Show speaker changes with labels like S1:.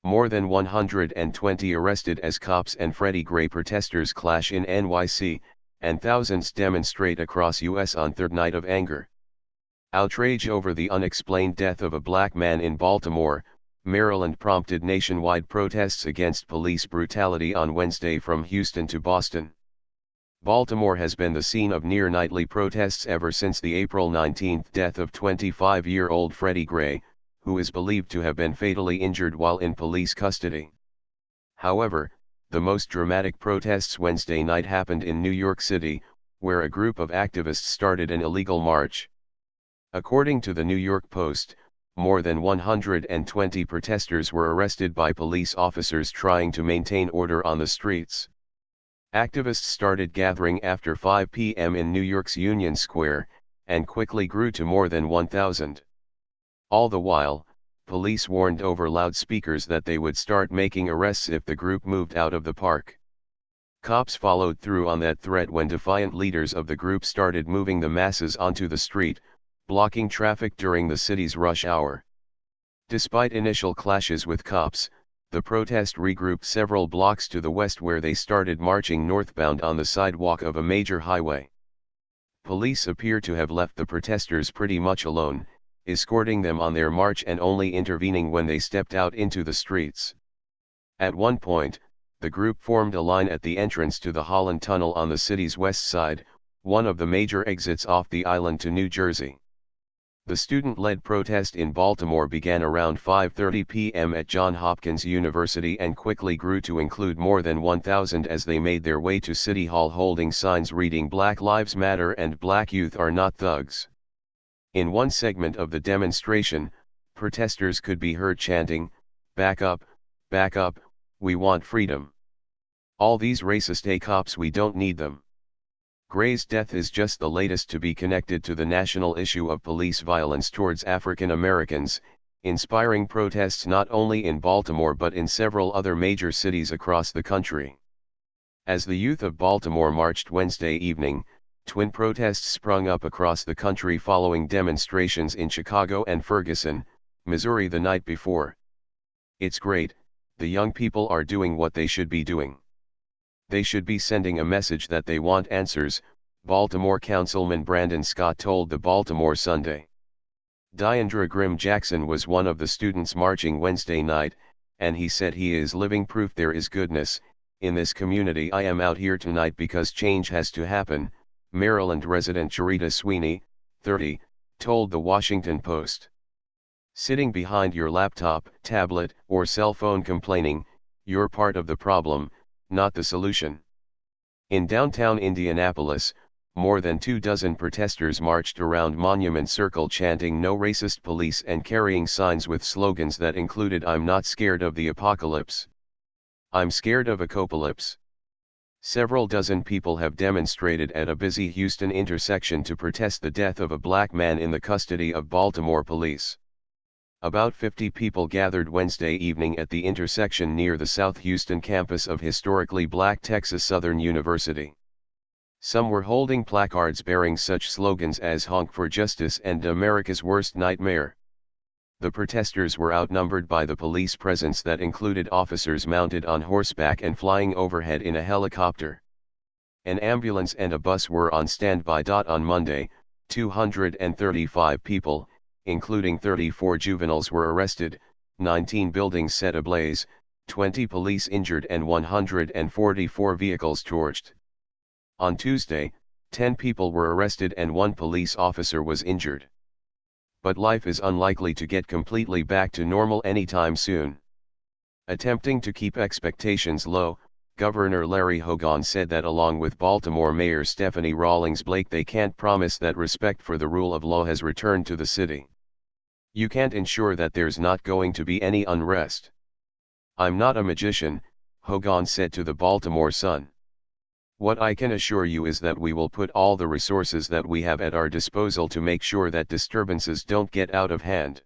S1: More than 120 arrested as cops and Freddie Gray protesters clash in NYC, and thousands demonstrate across U.S. on third night of anger. Outrage over the unexplained death of a black man in Baltimore, Maryland prompted nationwide protests against police brutality on Wednesday from Houston to Boston. Baltimore has been the scene of near-nightly protests ever since the April 19 death of 25-year-old Freddie Gray, who is believed to have been fatally injured while in police custody. However, the most dramatic protests Wednesday night happened in New York City, where a group of activists started an illegal march. According to the New York Post, more than 120 protesters were arrested by police officers trying to maintain order on the streets. Activists started gathering after 5 p.m. in New York's Union Square, and quickly grew to more than 1,000. All the while, police warned over loudspeakers that they would start making arrests if the group moved out of the park. Cops followed through on that threat when defiant leaders of the group started moving the masses onto the street, blocking traffic during the city's rush hour. Despite initial clashes with cops, the protest regrouped several blocks to the west where they started marching northbound on the sidewalk of a major highway. Police appear to have left the protesters pretty much alone, escorting them on their march and only intervening when they stepped out into the streets. At one point, the group formed a line at the entrance to the Holland Tunnel on the city's west side, one of the major exits off the island to New Jersey. The student-led protest in Baltimore began around 5:30 p.m. at Johns Hopkins University and quickly grew to include more than 1,000 as they made their way to City Hall holding signs reading "Black Lives Matter" and "Black Youth Are Not Thugs." In one segment of the demonstration, protesters could be heard chanting, back up, we want freedom. All these racist cops, we don't need them." Gray's death is just the latest to be connected to the national issue of police violence towards African Americans, inspiring protests not only in Baltimore but in several other major cities across the country. As the youth of Baltimore marched Wednesday evening, twin protests sprung up across the country following demonstrations in Chicago and Ferguson, Missouri the night before. "It's great, the young people are doing what they should be doing. They should be sending a message that they want answers," Baltimore Councilman Brandon Scott told the Baltimore Sunday. Diandra Grimm Jackson was one of the students marching Wednesday night, and he said he is living proof there is goodness in this community. "I am out here tonight because change has to happen," Maryland resident Jarita Sweeney, 30, told the Washington Post. "Sitting behind your laptop, tablet, or cell phone complaining, you're part of the problem, not the solution." In downtown Indianapolis, more than 24 protesters marched around Monument Circle chanting "No Racist Police" and carrying signs with slogans that included "I'm not scared of the apocalypse. I'm scared of a copalypse." Several dozen people have demonstrated at a busy Houston intersection to protest the death of a black man in the custody of Baltimore police. About 50 people gathered Wednesday evening at the intersection near the South Houston campus of historically black Texas Southern University. Some were holding placards bearing such slogans as "Honk for Justice" and "America's Worst Nightmare." The protesters were outnumbered by the police presence that included officers mounted on horseback and flying overhead in a helicopter. An ambulance and a bus were on standby. On Monday, 235 people, including 34 juveniles, were arrested, 19 buildings set ablaze, 20 police injured and 144 vehicles torched. On Tuesday, 10 people were arrested and 1 police officer was injured. But life is unlikely to get completely back to normal anytime soon. Attempting to keep expectations low, Governor Larry Hogan said that along with Baltimore Mayor Stephanie Rawlings Blake, they can't promise that respect for the rule of law has returned to the city. "You can't ensure that there's not going to be any unrest. I'm not a magician," Hogan said to the Baltimore Sun. "What I can assure you is that we will put all the resources that we have at our disposal to make sure that disturbances don't get out of hand."